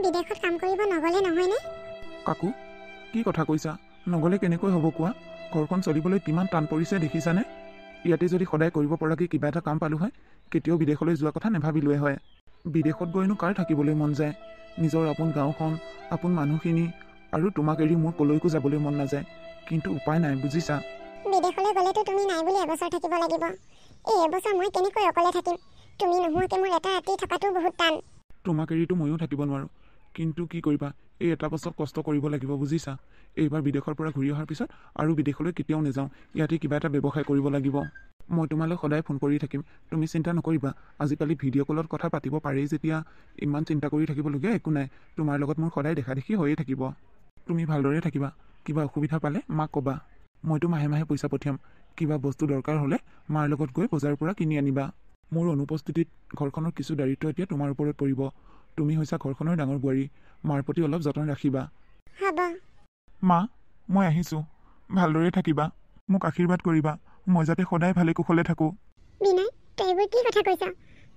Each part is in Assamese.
বিদেশত কাম কৰিব নগলে নহয়নে? কাকু কি কথা কৈছা? নগলে কেনেকৈ হ'ব কোৱা? ঘৰখন চলিবলৈ কিমান টান পৰিছে দেখিছানে? ইয়াতে যদি সদায় কৰিব পৰাকৈ কিবা এটা কাম পালোঁ হয় কেতিয়াও বিদেশলৈ যোৱা কথা নাভাবিলোৱে হয়। বিদেশত গৈনো কাৰ থাকিবলৈ মন যায়? নিজৰ আপোন গাঁওখন, আপোন মানুহখিনি আৰু তোমাক এৰি মোৰ কলৈকো যাবলৈ মন নাযায়। কিন্তু উপায় নাই বুজিছা। বিদেশলৈ গ'লেতো তুমি নাই বুলি এবছৰ থাকিব লাগিব। এই এবছৰ মই কেনেকৈ অকলে থাকিম? তুমি নোহোৱাকৈ মোৰ এটা ৰাতি থকাটো বহুত টান। তোমাক এৰিতো ময়ো থাকিব নোৱাৰোঁ। কিন্তু কি কৰিবা, এই এটা বছৰ কষ্ট কৰিব লাগিব বুজিছা। এইবাৰ বিদেশৰ পৰা ঘূৰি অহাৰ পিছত আৰু বিদেশলৈ কেতিয়াও নাযাওঁ। ইয়াতে কিবা এটা ব্যৱসায় কৰিব লাগিব। মই তোমালৈ সদায় ফোন কৰি থাকিম, তুমি চিন্তা নকৰিবা। আজিকালি ভিডিঅ' কলত কথা পাতিব পাৰেই যেতিয়া ইমান চিন্তা কৰি থাকিবলগীয়া একো নাই। তোমাৰ লগত মোৰ সদায় দেখা দেখি হৈয়ে থাকিব। তুমি ভালদৰে থাকিবা। কিবা অসুবিধা পালে মাক ক'বা। মইতো মাহে মাহে পইচা পঠিয়াম। কিবা বস্তু দৰকাৰ হ'লে মাৰ লগত গৈ বজাৰৰ পৰা কিনি আনিবা। মোৰ অনুপস্থিতিত ঘৰখনৰ কিছু দায়িত্ব এতিয়া তোমাৰ ওপৰত পৰিব। তুমি হৈছা ঘৰখনৰ ডাঙৰ বোৱাৰী। মাৰ প্ৰতি অলপ যতন ৰাখিবা। হ'ব। মা, মই আহিছোঁ। ভালদৰে থাকিবা। মোক আশীৰ্বাদ কৰিবা। মই যাতে সদায় ভালে কুশলে থাকোঁ। বিনয়, তই এইবোৰ কি কথা কৈছ?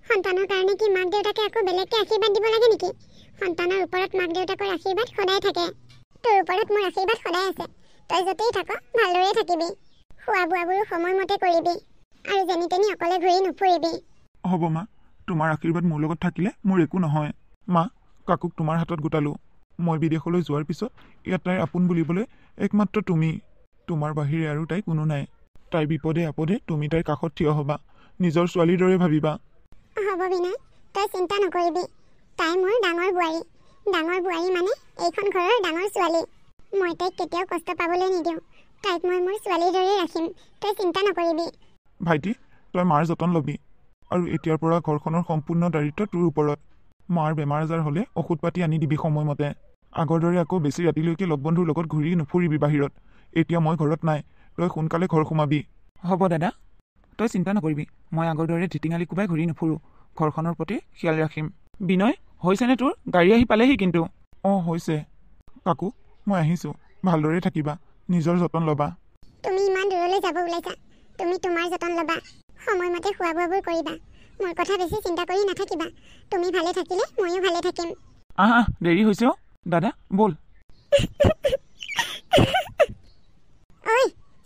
সন্তানৰ কাৰণে কি মাক দেউতাকে আকৌ বেলেগকৈ আশীৰ্বাদ দিব লাগে নেকি? সন্তানৰ ওপৰত মাক দেউতাকৰ আশীৰ্বাদ সদায় থাকে। তোৰ ওপৰত মোৰ আশীৰ্বাদ সদায় আছে। তই য'তেই থাক ভালদৰে থাকিবি। খোৱা বোৱাবোৰো সময়মতে কৰিবি আৰু যেনি তেনি অকলে ঘূৰি নুফুৰিবি। হ'ব মা, তোমাৰ আশীৰ্বাদ মোৰ লগত থাকিলে মোৰ একো নহয়। মা, কাকুক তোমাৰ হাতত গোটালোঁ। মই বিদেশলৈ যোৱাৰ পিছত ইয়াত তাইৰ আপোন বুলিবলৈ একমাত্ৰ তুমি। তোমাৰ বাহিৰে আৰু তাই কোনো নাই। তাই বিপদে আপদে তুমি তাইৰ কাষত থিয় হ'বা। নিজৰ ছোৱালীৰ দৰে ভাবিবা। হ'ব বিনয়, তই চিন্তা নকৰিবি। তাই মোৰ ডাঙৰ বোৱাৰী। ডাঙৰ বোৱাৰী মানে এইখন ঘৰৰ ডাঙৰ ছোৱালী। মই তাইক কেতিয়াও কষ্ট পাবলৈ নিদিওঁ। তাইক মই মোৰ ছোৱালীৰ দৰে ৰাখিম। তই চিন্তা নকৰিবি। ভাইটি, তই মাৰ যতন ল'বি। আৰু এতিয়াৰ পৰা ঘৰখনৰ সম্পূৰ্ণ দায়িত্ব তোৰ ওপৰত। মাৰ বেমাৰ আজাৰ হ'লে ঔষধ পাতি আনি দিবি সময়মতে। আগৰ দৰে আকৌ বেছি ৰাতিলৈকে লগ বন্ধুৰ লগত ঘূৰি নুফুৰিবি বাহিৰত। এতিয়া মই ঘৰত নাই। তই সোনকালে ঘৰ সোমাবি। হ'ব দাদা, তই চিন্তা নকৰিবি। মই আগৰ দৰে ধিটিঙালি কোবাই ঘূৰি নুফুৰোঁ। ঘৰখনৰ প্ৰতি খিয়াল ৰাখিম। বিনয়, হৈছেনে তোৰ? গাড়ী আহি পালেহি কিন্তু। অঁ হৈছে। কাকু, মই আহিছোঁ। ভালদৰে থাকিবা। নিজৰ যতন ল'বা। তুমি ইমান দূৰলৈ যাব ওলাইছা। তুমি তোমাৰ যতন ল'বা। সময়মতে খোৱা বোৱাবোৰ কৰিবা। মোৰ কথা বেছি চিন্তা কৰি নাথাকিবা। তুমি ভালে থাকিলে ময়ো ভালে থাকিম। আহ দেৰি হৈছে অ'। দাদা ব'ল। ঐ,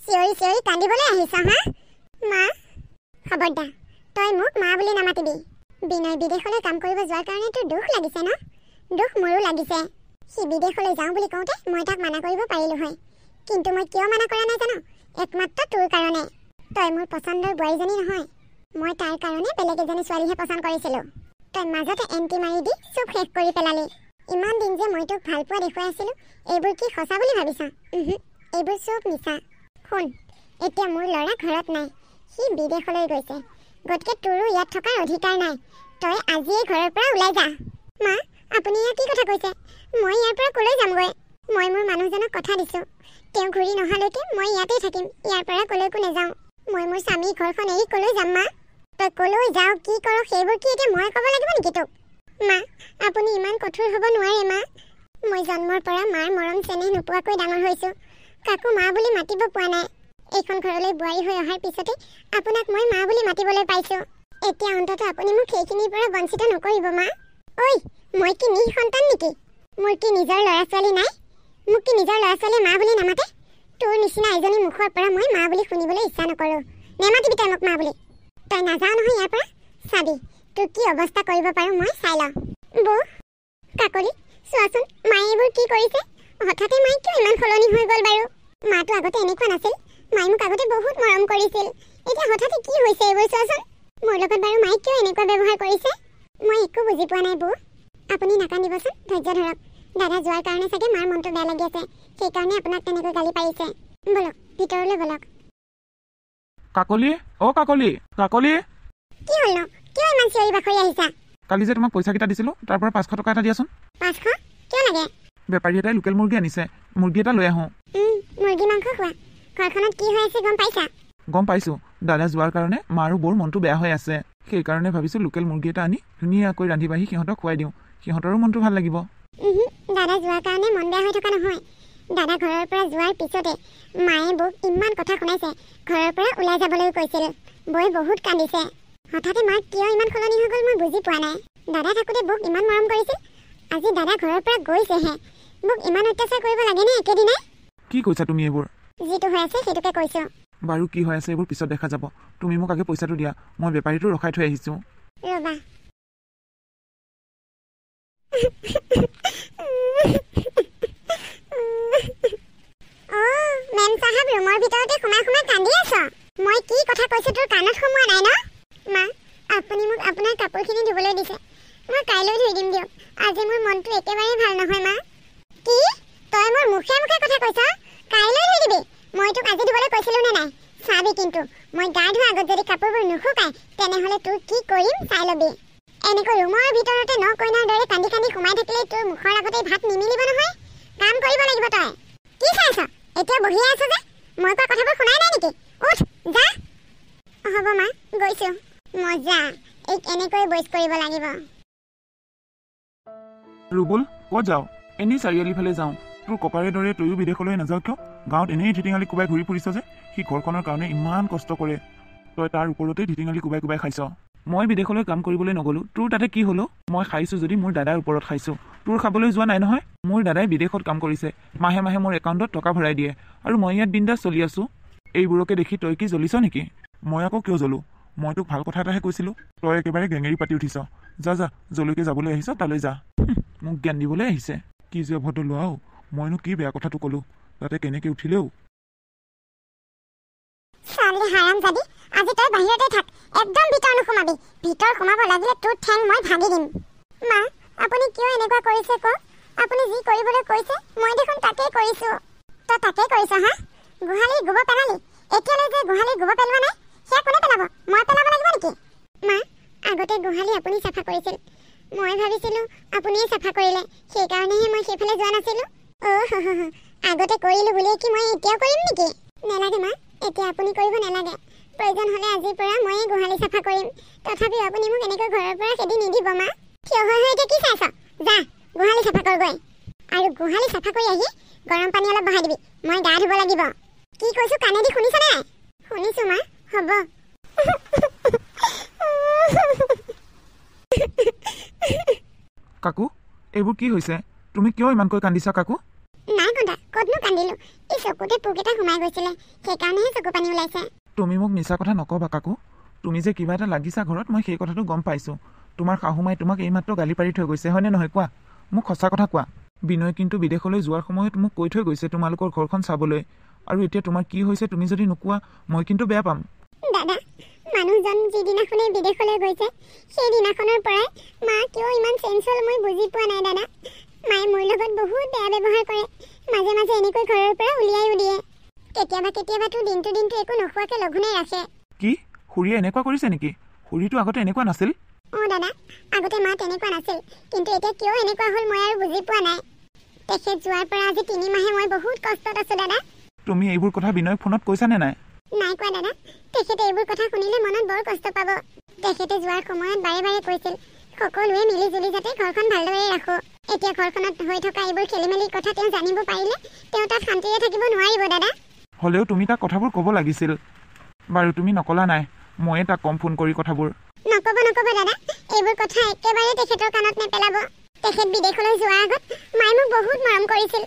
চিঞৰি চিঞৰি কান্দিবলৈ আহিছা হা? মা, খবৰদাৰ, তই মোক মা বুলি নামাতিবি। বিনয় বিদেশলৈ কাম কৰিব যোৱাৰ কাৰণে তোৰ দুখ লাগিছে ন? দুখ মোৰো লাগিছে। সি বিদেশলৈ যাওঁ বুলি কওঁতে মই তাক মানা কৰিব পাৰিলোঁ হয়। কিন্তু মই কিয় মানা কৰা নাই জানো? একমাত্ৰ তোৰ কাৰণে। তই মোৰ পচন্দৰ বোৱাৰীজনী নহয়। মই তাৰ কাৰণে বেলেগ এজনী ছোৱালীহে পচন্দ কৰিছিলোঁ। তই মাজতে এণ্টি মাৰি দি চব শেষ কৰি পেলালি। ইমান দিন যে মই তোক ভাল পোৱা দেখুৱাই আছিলোঁ, এইবোৰ কি সঁচা বুলি ভাবিছ? এইবোৰ চব মিছা। শুন, এতিয়া মোৰ ল'ৰা ঘৰত নাই। সি বিদেশলৈ গৈছে। গতিকে তোৰো ইয়াত থকাৰ অধিকাৰ নাই। তই আজিয়ে ঘৰৰ পৰা ওলাই যা। মা, আপুনি ইয়াত কি কথা কৈছে? মই ইয়াৰ পৰা ক'লৈ যামগৈ? মই মোৰ মানুহজনক কথা দিছোঁ। তেওঁ ঘূৰি নহালৈকে মই ইয়াতেই থাকিম। ইয়াৰ পৰা ক'লৈকো নাযাওঁ। মই মোৰ স্বামী ঘৰখন এৰি ক'লৈ যাম মা? তই ক'লৈ যাওঁ কি কৰ সেইবোৰ কি এতিয়া মই ক'ব লাগিব নেকি তোক? মা, আপুনি ইমান কঠোৰ হ'ব নোৱাৰে মা। মই জন্মৰ পৰা মাৰ মৰম চেনেহ নোপোৱাকৈ ডাঙৰ হৈছোঁ। কাকো মা বুলি মাতিব পোৱা নাই। এইখন ঘৰলৈ বোৱাৰী হৈ অহাৰ পিছতে আপোনাক মই মা বুলি মাতিবলৈ পাইছোঁ। এতিয়া অন্ততঃ আপুনি মোক সেইখিনিৰ পৰা বঞ্চিত নকৰিব মা। ঐ, মই কি নিজ সন্তান নেকি? মোৰ কি নিজৰ ল'ৰা ছোৱালী নাই? মোক কি নিজৰ ল'ৰা ছোৱালীয়ে মা বুলি নামাতে? তোৰ নিচিনা এজনী মুখৰ পৰা মই মা বুলি শুনিবলৈ ইচ্ছা নকৰোঁ। নেমাতিবি তই মোক মা বুলি। তই নাযাওঁ নহয় ইয়াৰ পৰা। চাবি তোৰ কি অৱস্থা কৰিব পাৰোঁ মই চাই লওঁ। বৌ, কাকলি, চোৱাচোন মায়ে এইবোৰ কি কৰিছে? হঠাতে মায়ে কিয় ইমান সলনি হৈ গ'ল বাৰু? মাতো আগতে এনেকুৱা নাছিল। মায়ে মোক আগতে বহুত মৰম কৰিছিল। এতিয়া হঠাতে কি হৈছে এইবোৰ চোৱাচোন। মোৰ লগত বাৰু মায়ে কিয় এনেকুৱা ব্যৱহাৰ কৰিছে? মই একো বুজি পোৱা নাই বৌ। আপুনি নাকান্দিবচোন, ধৈৰ্য ধৰক। দাদা যোৱাৰ কাৰণে চাগে মাৰ মনটো বেয়া লাগি আছে। সেইকাৰণে আপোনাক তেনেকৈ গালি পাৰিছে। বলক ভিতৰলৈ বলক। কাকলি, অ' কাকলি, কাকলি। কি হ'ল নো? কিয় ইমান চিঞৰি বাখৰি আহিছা? কালি যে তোমাক পইচাকেইটা দিছিলোঁ তাৰ পৰা 500 টকা এটা দিয়াচোন। 500? কিয় লাগে? বেপাৰী এটাই লোকেল মুৰ্গী আনিছে। মুৰ্গী এটা লৈ আহোঁ। মুৰ্গী মাংস খোৱা। ঘৰখনত কি হৈ আছে গম পাইছা? গম পাইছোঁ। দাদা যোৱাৰ কাৰণে মা আৰু বৰ মনটো বেয়া হৈ আছে। সেইকাৰণে ভাবিছোঁ লোকেল মুৰ্গী এটা আনি ধুনীয়াকৈ ৰান্ধি বাঢ়ি সিহঁতক খুৱাই দিওঁ। সিহঁতৰো মনটো ভাল লাগিব। দাদা যোৱাৰ কাৰণে মন বেয়া হৈ থকা নহয়। দাদা ঘৰৰ পৰা যোৱাৰ পিছতে মায়ে বৌক ইমান কথা শুনাইছে। ঘৰৰ পৰা ওলাই যাবলৈ কৈছিল। বৌয়ে বহুত কান্দিছে। হঠাতে মাৰ কিয় ইমান সলনি হৈ গ'ল মই বুজি পোৱা নাই। দাদা থাকোঁতে বৌক ইমান মৰম কৰিছিল। আজি দাদা ঘৰৰ পৰা গৈছেহে মোক ইমান অত্যাচাৰ কৰিব লাগে নে একেদিনাই কি কৈছা তুমি এইবোৰ যিটো হৈ আছে সেইটোকে কৈছো বাৰু কি হৈ আছে এইবোৰ পিছত দেখা যাব তুমি মোক আগে পইচাটো দিয়া মই বেপাৰীটো ৰখাই থৈ আহিছো ৰবা মেম সাহেব ৰুমৰ ভিতৰতে সোমাই সোমাই কান্দি আছ মই কি কথা কৈছো তোৰ কাণত সোমোৱা নাই ন মা আপুনি মোক আপোনাৰ কাপোৰখিনি ধুবলৈ দিছে মই কাইলৈ ধুই দিম দিয়ক আজি মোৰ মনটো একেবাৰে ভাল নহয় মা কি তই মোৰ মুখে মুখে কথা কৈছ কাইলৈ ধুই দিবি মই তোক আজি ধুবলৈ কৈছিলো নে নাই চাবি কিন্তু মই গা ধোৱাৰ আগত যদি কাপোৰবোৰ নুশুকাই তেনেহ'লে তোৰ কি কৰিম চাই ল'বি এনেকৈ ৰুমৰ ভিতৰতে ন কইনাৰ দৰে কান্দি কান্দি সোমাই থাকিলে তোৰ মুখৰ আগতে ভাত নিমিলিব নহয় কাম কৰিব লাগিব তই কি চাইছ এতিয়া বহিয়ে আছ যে মই কোৱা কথাবোৰ শুনাই নাই নেকি উঠ যা হ'ব মা গৈছো মজা এই এনেকৈ বইচ কৰিব লাগিব ৰুবুল ক'ত যাও এনেই চাৰিআলি ফালে যাওঁ তোৰ ককাৰে দৰে তয়ো বিদেশলৈ নাযাওঁ কিয় গাঁৱত এনেই ধিটিঙালি কোবাই ঘূৰি ফুৰিছ যে সি ঘৰখনৰ কাৰণে ইমান কষ্ট কৰে তই তাৰ ওপৰতে ধিটিঙালি কোবাই কোবাই খাইছ মই বিদেশলৈ কাম কৰিবলৈ নগলো তোৰ তাতে কি হলো মই খাইছো যদি মোৰ দাদাৰ ওপৰত খাইছো তোৰ খাবলৈ যোৱা নাই নহয় মোৰ দাদাই বিদেশত কাম কৰিছে মাহে মাহে মোৰ একাউণ্টত টকা ভৰাই দিয়ে আৰু মই ইয়াত বিন্দাছ চলি আছো এইবোৰকে দেখি তই কি জ্বলিছ নেকি মই আকৌ কিয় জ্বলো মই তোক ভাল কথা এটাহে কৈছিলো তই একেবাৰে গেঙেৰি পাতি উঠিছ যা যা যলৈকে যাবলৈ আহিছ তালৈ যা মোক জ্ঞান দিবলৈ আহিছে কি যে অভদ্ৰ লোৱাও মইনো কি বেয়া কথাটো ক'লো তাতে কেনেকে উঠিলেও চালি হাৰাম জাদি আজি তই বাহিৰতে থাক একদম ভিতৰ নোসোমাবি ভিতৰ সোমাব লাগিলে তোৰ ঠেং মই ভাঙি দিম মা আপুনি কিয় এনেকুৱা কৰিছে ক আপুনি যি কৰিবলৈ কৈছে মই দেখোন তাকেই কৰিছো তই তাকেই কৰিছ হা গোহালিৰ গোবৰ পেলালি এতিয়ালৈ যে গোহালিৰ গোবৰ পেলোৱা নাই সেয়া কোনে পেলাব মই পেলাব লাগিব নেকি মা আগতে গোহালি আপুনি চাফা কৰিছিল মই ভাবিছিলো আপুনিয়ে চাফা কৰিলে সেইকাৰণেহে মই সেইফালে যোৱা নাছিলো আগতে কৰিলো বুলিয়ে কি মই এতিয়াও কৰিম নেকি নেলাগে মা এতিয়া আপুনি কৰিব নেলাগে প্ৰয়োজন হ'লে আজিৰ পৰা ময়ে গোহালি চাফা কৰিম তথাপিও আপুনি মোক এনেকৈ ঘৰৰ পৰা খেদি নিদিব মা থিয় হৈ এতিয়া কি চাইছ যা গোহালি চাফা কৰগৈ আৰু গোহালি চাফা কৰি আহি গৰম পানী অলপ বহাই দিবি মই গা ধুব লাগিব কি কৈছো কাণেদি শুনিছ নে শুনিছো মা হ'ব কাকু এইবোৰ কি হৈছে তুমি কিয় ইমানকৈ কান্দিছা কাকু নাই কন্দা ক'তনো কান্দিলো এই চকুতে পোক এটা সোমাই গৈছিলে সেইকাৰণেহে চকু পানী ওলাইছে তুমি মোক মিছা কথা নকবা কাকু তুমি যে কিবা এটা লাগিছা ঘৰত মই সেই কথাটো গম পাইছো তোমাৰ শাহুমাই তোমাক এইমাত্ৰ গালি পাৰি থৈ গৈছে হয়নে নহয় কোৱা মোক সঁচা কথা কোৱা বিনয় কিন্তু বিদেশলৈ যোৱাৰ সময়ত মোক কৈ থৈ গৈছে তোমালোকৰ ঘৰখন চাবলৈ আৰু এতিয়া তোমাৰ কি হৈছে তুমি যদি নোকোৱা মই কিন্তু বেয়া পাম দাদা মানুহজন যিদিনাখনে বিদেশলৈ গৈছে সেইদিনাখনৰ পৰাই মা কিয় ইমান চেঞ্জ হ'ল মই বুজি পোৱা নাই দাদা মায়ে মোৰ লগত বহুত বেয়া ব্যৱহাৰ কৰে মাজে মাজে এনেকৈ ঘৰৰ পৰা উলিয়াইও দিয়ে কেতিয়াবাতো দিনটো একো নোখোৱাকৈ লঘোণে ৰাখে কি খুৰীয়ে এনেকুৱা কৰিছে নেকি খুৰীটো আগতে এনেকুৱা নাছিল দাদা আগতে মা তেনেকুৱা নাছিল কিন্তু এতিয়া কিয় এনেকুৱা হ'ল মই আৰু বুজি পোৱা নাই তেখেত যোৱাৰ পৰা আজি 3 মাহে মই বহুত কষ্টত আছো দাদা তুমি এইবোৰ কথা বিনয়ক ফোনত কৈছানে নাই নাই কোৱা দাদা তেখেতে এইবোৰ কথা শুনিলে মনত বৰ কষ্ট পাব তেখেতে যোৱাৰ সময়ত বাৰে বাৰে কৈছিল সকলোৱে মিলি জুলি যাতে ঘৰখন ভালদৰে ৰাখো এতিয়া ঘৰখনত হৈ থকা এইবোৰ খেলিমেলিৰ কথা তেওঁ জানিব পাৰিলে তেওঁ তাত শান্তিৰে থাকিব নোৱাৰিব দাদা হ'লেও তুমি তাক কথাবোৰ ক'ব লাগিছিল বাৰু তুমি নকলা নাই ময়ে তাক কম ফোন কৰি কথাবোৰ নকব দাদা এইবোৰ কথা একেবাৰে তেখেতৰ কাণত নেপেলাব তেখেত বিদেশলৈ যোৱাৰ আগত মায়ে মোক বহুত মৰম কৰিছিল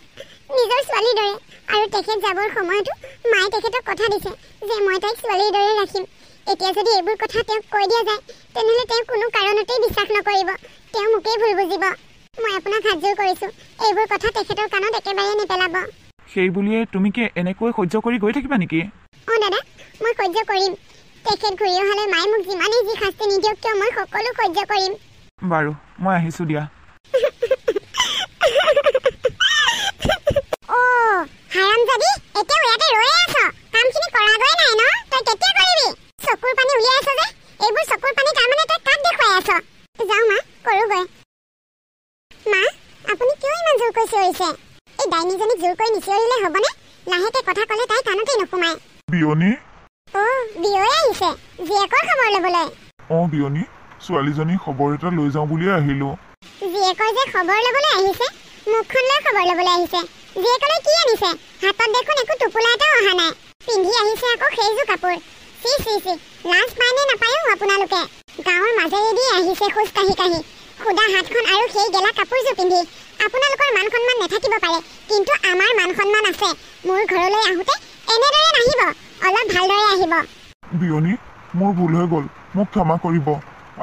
নিজৰ ছোৱালীৰ দৰে আৰু তেখেত যাবৰ সময়তো মায়ে তেখেতক কথা দিছে যে মই তাইক ছোৱালীৰ দৰে ৰাখিম এতিয়া যদি এইবোৰ কথা তেওঁক কৈ দিয়া যায় তেনেহ'লে তেওঁ কোনো কাৰণতেই বিশ্বাস নকৰিব তেওঁ মোকেই ভুল বুজিব মই আপোনাক হাতযোৰ কৰিছো এইবোৰ কথা তেখেতৰ কাণত একেবাৰে নেপেলাব সেই বুলিয়ে তুমি কি এনেকৈ সহ্য কৰি গৈ থাকিবা নেকি দাদা মই সহ্য কৰিম তেখেত ঘূৰি অহালৈ মায়ে মোক যিমানেই যি শাস্তি নিদিয়ক কিয় মই সকলো সহ্য কৰিম বাৰু মই আহিছো দিয়া হাৰামজাদি এতিয়াও ইয়াতে ৰৈ আছ কামখিনি কৰাগৈ নাই ন তই কেতিয়া কৰিবি চকুৰ পানী উলিয়াই আছ যে এইবোৰ চকুৰ পানী তাৰমানে তই কাক দেখুৱাই আছ যাওঁ মা কৰোগৈ মা আপুনি কিয় ইমান জোৰকৈ চিঞৰিছে এই ডাইনীজনীক জোৰকৈ নিচিঞৰিলে হ'বনে লাহেকে কথা ক'লে তাই কাণতেই নোসোমায় বিয়নী বিয়ৈ আহিছে জীয়েকৰ খবৰ ল'বলৈ বিয়নী ছোৱালীজনী খবৰ এটা লৈ যাওঁ বুলিয়ে আহিলো জীয়েকৰ যে খবৰ ল'বলৈ আহিছে মুখখন লৈ খবৰ ল'বলৈ আহিছে জীয়েকলৈ কি আনিছে হাতত দেখোন একো টোপোলা এটাও অহা নাই পিন্ধি আহিছে আকৌ সেইযোৰ কাপোৰ চি লাজ পায় নে নাপায়ো আপোনালোকে গাঁৱৰ মাজেৰেদি আহিছে খোজ কাঢ়ি খুদা হাতখন আৰু সেই গেলা কাপোৰযোৰ পিন্ধি আপোনালোকৰ মান সন্মান নাথাকিব পাৰে, কিন্তু আমাৰ মান সন্মান আছে। মোৰ ঘৰলৈ আহোঁতে এনেদৰে নাহিব, অলপ ভালদৰে আহিব। বিয়নী, মোৰ ভুল হৈ গ'ল, মোক ক্ষমা কৰিব।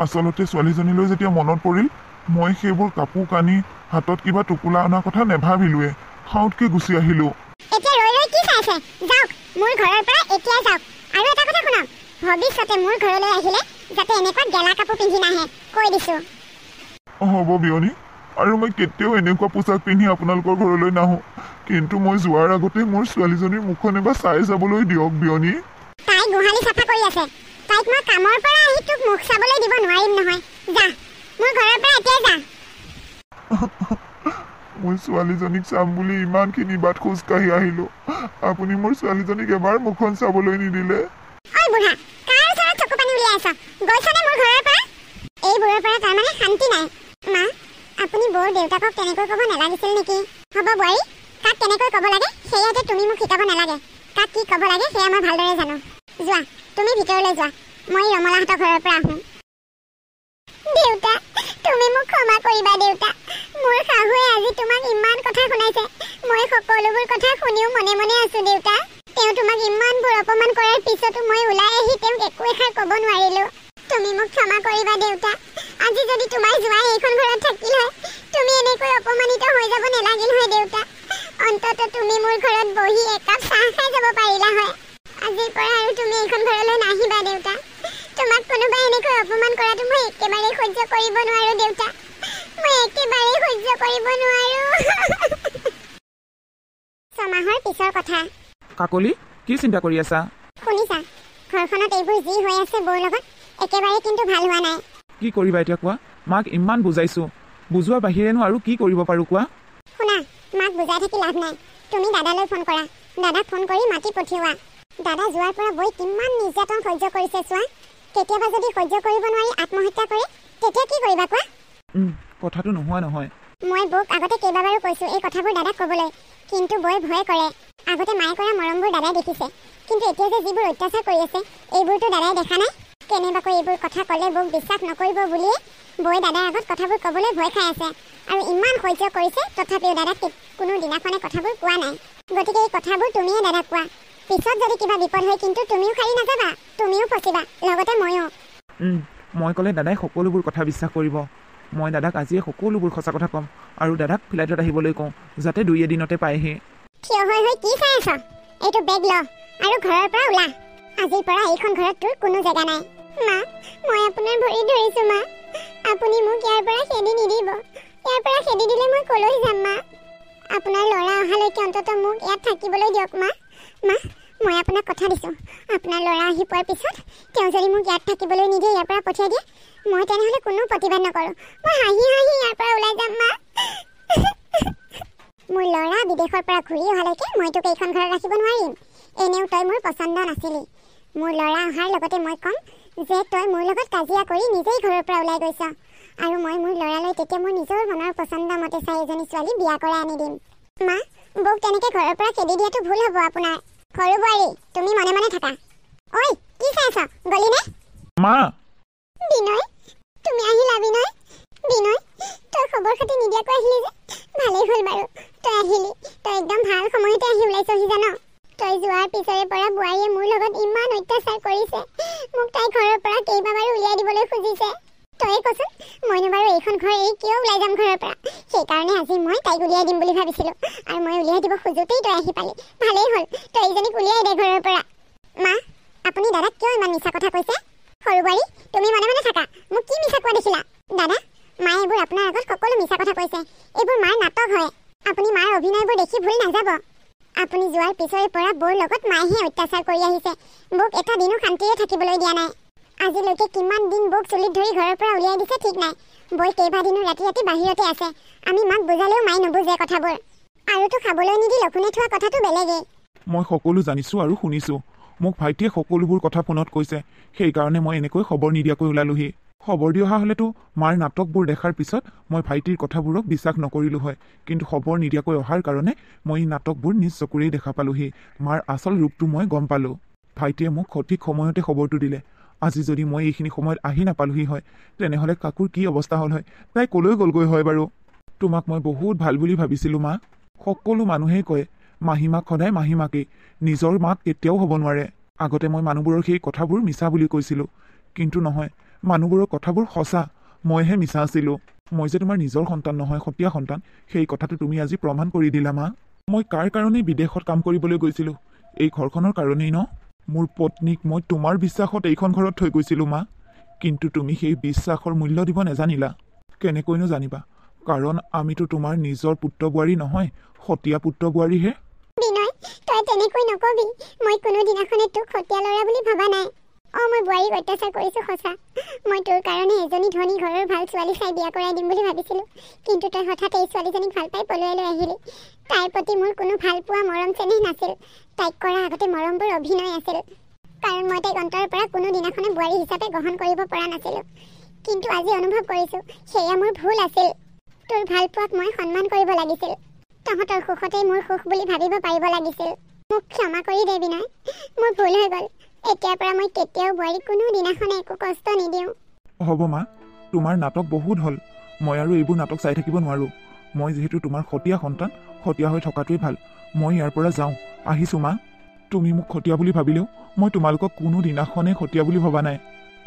আচলতে ছোৱালীজনীলৈ যেতিয়া মনত পৰিল, মই সেইবোৰ কাপোৰ কানি হাতত কিবা টোপোলা অনাৰ কথা নেভাবিলোৱে, সাউতকৈ গুচি আহিলোঁ। এতিয়া ৰৈ ৰৈ কি চাই আছে? যাওক, মোৰ ঘৰৰ পৰা এতিয়াই যাওক। আৰু এটা কথা শুনক, ভৱিষ্যতে মোৰ ঘৰলৈ আহিলে যাতে এনেকুৱা গেলা কাপোৰ পিন্ধি নাহে, কৈ দিছোঁ। হ'ব বিয়নী, আৰু মই কেতিয়াও এনেকুৱা পোছাক পিন্ধি আপোনালোকৰ ঘৰলৈ নাহোঁ, কিন্তু মই যোৱাৰ আগতে মোৰ ছোৱালীজনীৰ মুখখন এবাৰ চাই যাবলৈ দিয়ক বিয়নী। তাই গোহালি চাফা কৰি আছে, তাইক মই কামৰ পৰা আহি তোক মুখ চাবলৈ দিব নোৱাৰিম নহয়। যা, মোৰ ঘৰৰ পৰা এতিয়াই যা। মই ছোৱালীজনীক চাম বুলি ইমানখিনি বাট খোজকাঢ়ি আহিলোঁ, আপুনি মোৰ ছোৱালীজনীক এবাৰ মুখখন চাবলৈ নিদিলে। ঐ বুঢ়া, কাৰ ওচৰত চকু পানী উলিয়াই আছ? গৈছনে মোৰ ঘৰৰ পৰা? এইবোৰৰ পৰা তাৰমানে শান্তি নাই। মা, আপুনি বৌৰ দেউতাকক তেনেকৈ ক'ব নালাগিছিল নেকি? হ'ব বোৱাৰী, কাক কেনেকৈ ক'ব লাগে সেয়াতে তুমি মোক শিকাব নালাগে। কাক কি ক'ব লাগে সেয়া মই ভালদৰে জানো। যোৱা, তুমি ভিতৰলৈ যোৱা, মই ৰমলাহঁতৰ ঘৰৰ পৰা আহোঁ। দেউতা, তুমি মোক ক্ষমা কৰিবা দেউতা। মোৰ শাহুৱে আজি তোমাক ইমান কথা শুনাইছে, মই সকলোবোৰ কথা শুনিও মনে মনে আছোঁ দেউতা। তেওঁ তোমাক ইমানবোৰ অপমান কৰাৰ পিছতো মই ওলাই আহি তেওঁক একো এষাৰ ক'ব নোৱাৰিলোঁ। তুমি মোক ক্ষমা কৰিবা দেউতা। আজি যদি তোমাৰ জোঁৱাই এইখন ঘৰত থাকিল হয়, তুমি এনেকৈ অপমানিত হৈ যাব নালাগিল হয় দেউতা। অন্তত তুমি মোৰ ঘৰত বহি একাপ চাহ খাই যাব পাৰিলা হয়। আজিৰ পৰা আৰু তুমি এইখন ঘৰলৈ নাহিবা দেউতা। তোমাক কোনোবাই এনেকৈ অপমান কৰাটো মই একেবাৰে সহ্য কৰিব নোৱাৰোঁ দেউতা, মই একেবাৰে সহ্য কৰিব নোৱাৰোঁ। ছমাহৰ পিছৰ কথা। কাকলি, কি চিন্তা কৰি আছা? শুনিছা, ঘৰখনত এইবোৰ যি হৈ আছে বৌৰ লগত, একেবাৰে কিন্তু ভাল হোৱা নাই। কি কৰিবা এতিয়া কোৱা? মাক ইমান বুজাইছোঁ, বুজোৱাৰ বাহিৰেনো আৰু কি কৰিব পাৰোঁ কোৱা? শুনা, মাক বুজাই থাকি লাভ নাই। তুমি দাদালৈ ফোন কৰা, দাদাক ফোন কৰি মাতি পঠিওৱা। দাদা যোৱাৰ পৰা বৈ কিমান নিৰ্যাতন সহ্য কৰিছে চোৱা। কেতিয়াবা যদি সহ্য কৰিব নোৱাৰি আত্মহত্যা কৰে, তেতিয়া কি কৰিবা কোৱা? কথাটো নোহোৱা নহয়। মই বৌক আগতে কেইবাবাৰো কৈছোঁ এই কথাবোৰ দাদাক ক'বলৈ, কিন্তু বৌয়ে ভয় কৰে। আগতে মায়ে কৰা মৰমবোৰ দাদাই দেখিছে, কিন্তু এতিয়া যে যিবোৰ অত্যাচাৰ কৰি আছে এইবোৰতো দাদাই দেখা নাই। কেনেবাকৈ এইবোৰ কথা ক'লে বৌক বিশ্বাস নকৰিব বুলিয়ে বৌয়ে দাদাৰ আগত কথাবোৰ ক'বলৈ ভয় খাই আছে। আৰু ইমান সহ্য কৰিছে, তথাপিও দাদাক কোনো দিনাখনে কথাবোৰ কোৱা নাই। গতিকে এই কথাবোৰ তুমিয়ে দাদাক কোৱা। পিছত যদি কিবা বিপদ হয় কিন্তু তুমিও খালি নাযাবা, তুমিও ফচিবা, লগতে ময়ো। মই ক'লে দাদাই সকলোবোৰ কথা বিশ্বাস কৰিব। মই দাদাক আজিয়ে সকলোবোৰ সঁচা কথা ক'ম আৰু দাদাক ফ্লাইটত আহিবলৈ কওঁ, যাতে 2 এদিনতে পায়হি। থিয় হৈ হৈ কি চাই আছ? এইটো বেগ ল আৰু ঘৰৰ পৰা ওলা। আজিৰ পৰা এইখন ঘৰত তোৰ কোনো জেগা নাই। মা, মই আপোনাৰ ভৰি ধৰিছোঁ মা, আপুনি মোক ইয়াৰ পৰা খেদি নিদিব। ইয়াৰ পৰা খেদি দিলে মই ক'লৈ যাম মা? আপোনাৰ ল'ৰা অহালৈকে অন্তত মোক ইয়াত থাকিবলৈ দিয়ক মা। মা, মই আপোনাক কথা দিছোঁ, আপোনাৰ ল'ৰা আহি পোৱাৰ পিছত তেওঁ যদি মোক ইয়াত থাকিবলৈ নিদিয়ে, ইয়াৰ পৰা পঠিয়াই দিয়ে, মই তেনেহ'লে কোনো প্ৰতিবাদ নকৰোঁ। মই হাঁহি হাঁহি ইয়াৰ পৰা ওলাই যাম মা। মোৰ ল'ৰা বিদেশৰ পৰা ঘূৰি অহালৈকে মই তোক এইখন ঘৰত ৰাখিব নোৱাৰিম। এনেও তই মোৰ পচন্দ নাছিলি। মোৰ ল'ৰা অহাৰ লগতে মই ক'ম যে তই মোৰ লগত কাজিয়া কৰি নিজেই ঘৰৰ পৰা ওলাই গৈছ, আৰু মই মোৰ ল'ৰালৈ তেতিয়া মোৰ নিজৰ মনৰ পচন্দ মতে চাই এজনী ছোৱালী বিয়া কৰাই আনি দিম। মা, বৌক তেনেকৈ ঘৰৰ পৰা খেদি দিয়াটো ভুল হ'ব আপোনাৰ। সৰু বোৱাৰী, তুমি মনে মনে থাকা। ঐ, কি চাই আছ? গলিনে? মা! বিনয়, তুমি আহিলা বিনয়? বিনয়, তই খবৰ খাতি নিদিয়াকৈ আহিলি যে? ভালেই হ'ল বাৰু, তই আহিলি। তই একদম ভাল সময়তে আহি ওলাইছহি জান। তই যোৱাৰ পিছৰে পৰা বোৱাৰীয়ে মোৰ লগত ইমান অত্যাচাৰ কৰিছে, মোক তাই ঘৰৰ পৰা কেইবাবাৰো উলিয়াই দিবলৈ খুজিছে। তই কচোন, মইনো বাৰু এইখন ঘৰ এৰি কিয় ওলাই যাম ঘৰৰ পৰা? সেইকাৰণে আজি মই তাইক উলিয়াই দিম বুলি ভাবিছিলোঁ, আৰু মই উলিয়াই দিব খোজোতেই তই আহি পালি। ভালেই হ'ল, তই এইজনীক উলিয়াই দে ঘৰৰ পৰা। মা, আপুনি দাদাক কিয় ইমান মিছা কথা কৈছে? সৰু বোৱাৰী, তুমি মনে মনে থাকা। মোক কি মিছা কোৱা দেখিলা? দাদা, মায়ে এইবোৰ আপোনাৰ আগত সকলো মিছা কথা কৈছে। এইবোৰ মাৰ নাটক হয়। আপুনি মাৰ অভিনয়বোৰ দেখি ভুল নাযাব। আপুনি যোৱাৰ পিছৰে পৰা বৌৰ লগত মায়েহে অত্যাচাৰ কৰি আহিছে। বৌক এটা দিনো শান্তিৰে থাকিবলৈ দিয়া নাই। আজিলৈকে কিমান দিন বৌক চুলিত ধৰি ঘৰৰ পৰা উলিয়াই দিছে ঠিক নাই। বৌ কেইবাদিনো ৰাতি ৰাতি বাহিৰতে আছে। আমি মাক বুজালেও মায়ে নুবুজে কথাবোৰ। আৰুতো খাবলৈ নিদি লঘোণে থোৱা কথাটো বেলেগেই। মই সকলো জানিছোঁ আৰু শুনিছোঁ। মোক ভাইটিয়ে সকলোবোৰ কথা ফোনত কৈছে, সেইকাৰণে মই এনেকৈ খবৰ নিদিয়াকৈ ওলালোহি। খবৰ দি অহা হ'লেতো মাৰ নাটকবোৰ দেখাৰ পিছত মই ভাইটিৰ কথাবোৰক বিশ্বাস নকৰিলোঁ হয়, কিন্তু খবৰ নিদিয়াকৈ অহাৰ কাৰণে মই এই নাটকবোৰ নিজ চকুৰেই দেখা পালোহি। মাৰ আচল ৰূপটো মই গম পালোঁ। ভাইটিয়ে মোক সঠিক সময়তে খবৰটো দিলে। আজি যদি মই এইখিনি সময়ত আহি নাপালোহি হয় তেনেহ'লে কাকুৰ কি অৱস্থা হ'ল হয়, তাই ক'লৈ গ'লগৈ হয় বাৰু। তোমাক মই বহুত ভাল বুলি ভাবিছিলোঁ মা। সকলো মানুহেই কয় মাহীমাক সদায় মাহীমাকেই, নিজৰ মাক কেতিয়াও হ'ব নোৱাৰে। আগতে মই মানুহবোৰৰ সেই কথাবোৰ মিছা বুলি কৈছিলোঁ, কিন্তু নহয়, মানুহবোৰৰ কথাবোৰ সঁচা, মইহে মিছা আছিলোঁ। মই যে তোমাৰ নিজৰ সন্তান নহয়, সতীয়া সন্তান, সেই কথাটো তুমি আজি প্ৰমাণ কৰি দিলা মা। মই কাৰ কাৰণেই বিদেশত কাম কৰিবলৈ গৈছিলোঁ? এই ঘৰখনৰ কাৰণেই ন? মোৰ পত্নীক মই তোমাৰ বিশ্বাসত এইখন ঘৰত থৈ গৈছিলোঁ মা, কিন্তু তুমি সেই বিশ্বাসৰ মূল্য দিব নেজানিলা। কেনেকৈনো জানিবা, কাৰণ আমিতো তোমাৰ নিজৰ পুত্ৰ বোৱাৰী নহয়, সতীয়া পুত্ৰ বোৱাৰীহে। বিনয়, তই তেনেকৈ নকবি। মই কোনো দিনাখনে তোক সতীয়া ল'ৰা বুলি ভবা নাই। মই বোৱাৰীক অত্যাচাৰ কৰিছোঁ সঁচা। মই তোৰ কাৰণে এজনী ধনী ঘৰৰ ভাল ছোৱালী চাই বিয়া কৰাই দিম বুলি ভাবিছিলোঁ, কিন্তু তই হঠাৎ এই ছোৱালীজনীক ভাল পাই পলুৱাই লৈ আহিলি। তাইৰ প্ৰতি মোৰ কোনো ভাল পোৱা মৰম চেনেহ নাছিল। তাইক কৰা আগতে মৰমবোৰ অভিনয় আছিল, কাৰণ মই তাইক অন্তৰৰ পৰা কোনো দিনাখনে বোৱাৰী হিচাপে গ্ৰহণ কৰিব পৰা নাছিলোঁ। কিন্তু আজি অনুভৱ কৰিছোঁ সেয়া মোৰ ভুল আছিল। তোৰ ভাল পোৱাক মই সন্মান কৰিব লাগিছিল। তহঁতৰ সুখতেই মোৰ সুখ বুলি ভাবিব পাৰিব লাগিছিল। মোক ক্ষমা কৰি দে বিনয়, মোৰ ভুল হৈ গ'ল। এতিয়াৰ পৰা মই কেতিয়াও বোৱাৰীক কোনো দিনাখনে একো কষ্ট নিদিওঁ। হ'ব মা, তোমাৰ নাটক বহুত হ'ল। মই আৰু এইবোৰ নাটক চাই থাকিব নোৱাৰোঁ। মই যিহেতু তোমাৰ সতীয়া সন্তান, সতীয়া হৈ থকাটোৱেই ভাল। মই ইয়াৰ পৰা যাওঁ, আহিছোঁ মা। তুমি মোক সতীয়া বুলি ভাবিলেও মই তোমালোকক কোনো দিনাখনেই সতীয়া বুলি ভবা নাই,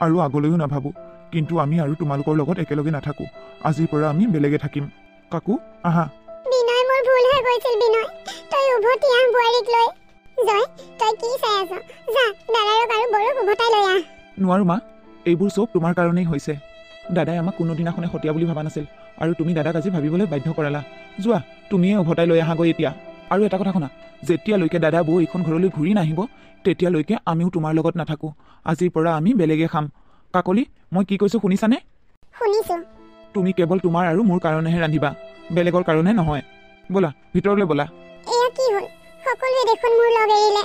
আৰু আগলৈও নাভাবোঁ। কিন্তু আমি আৰু তোমালোকৰ লগত একেলগে নাথাকোঁ। আজিৰ পৰা আমি বেলেগে থাকিম। কাকু, আহা। বিনয়, মোৰ ভুল হৈ গৈছিল বিনয়। তই উভতি আহ বোৱাৰীক লৈ। জয়, তই কি চাই আছ? যা, দাদাৰক আৰু বৰক উভতাই লৈ আহ। নোৱাৰোঁ মা, এইবোৰ চব তোমাৰ কাৰণেই হৈছে। দাদাই আমাক কোনোদিনাখনে সতীয়া বুলি ভবা নাছিল, আৰু তুমি দাদাক আজি ভাবিবলৈ বাধ্য কৰালা। যোৱা, তুমিয়ে উভতাই লৈ আহাগৈ এতিয়া। আৰু এটা কথা শুনা, যেতিয়ালৈকে দাদা বৌ এইখন ঘৰলৈ ঘূৰি নাহিব তেতিয়ালৈকে আমিও তোমাৰ লগত নাথাকোঁ। আজিৰ পৰা আমি বেলেগে খাম। কাকলি, মই কি কৈছোঁ শুনিছানে? শুনিছোঁ। তুমি কেৱল তোমাৰ আৰু মোৰ কাৰণেহে ৰান্ধিবা, বেলেগৰ কাৰণে নহয়। ব'লা, ভিতৰলৈ ব'লা। এয়া কি হ'ল? সকলোৱে দেখোন মোৰ লগ এৰিলে।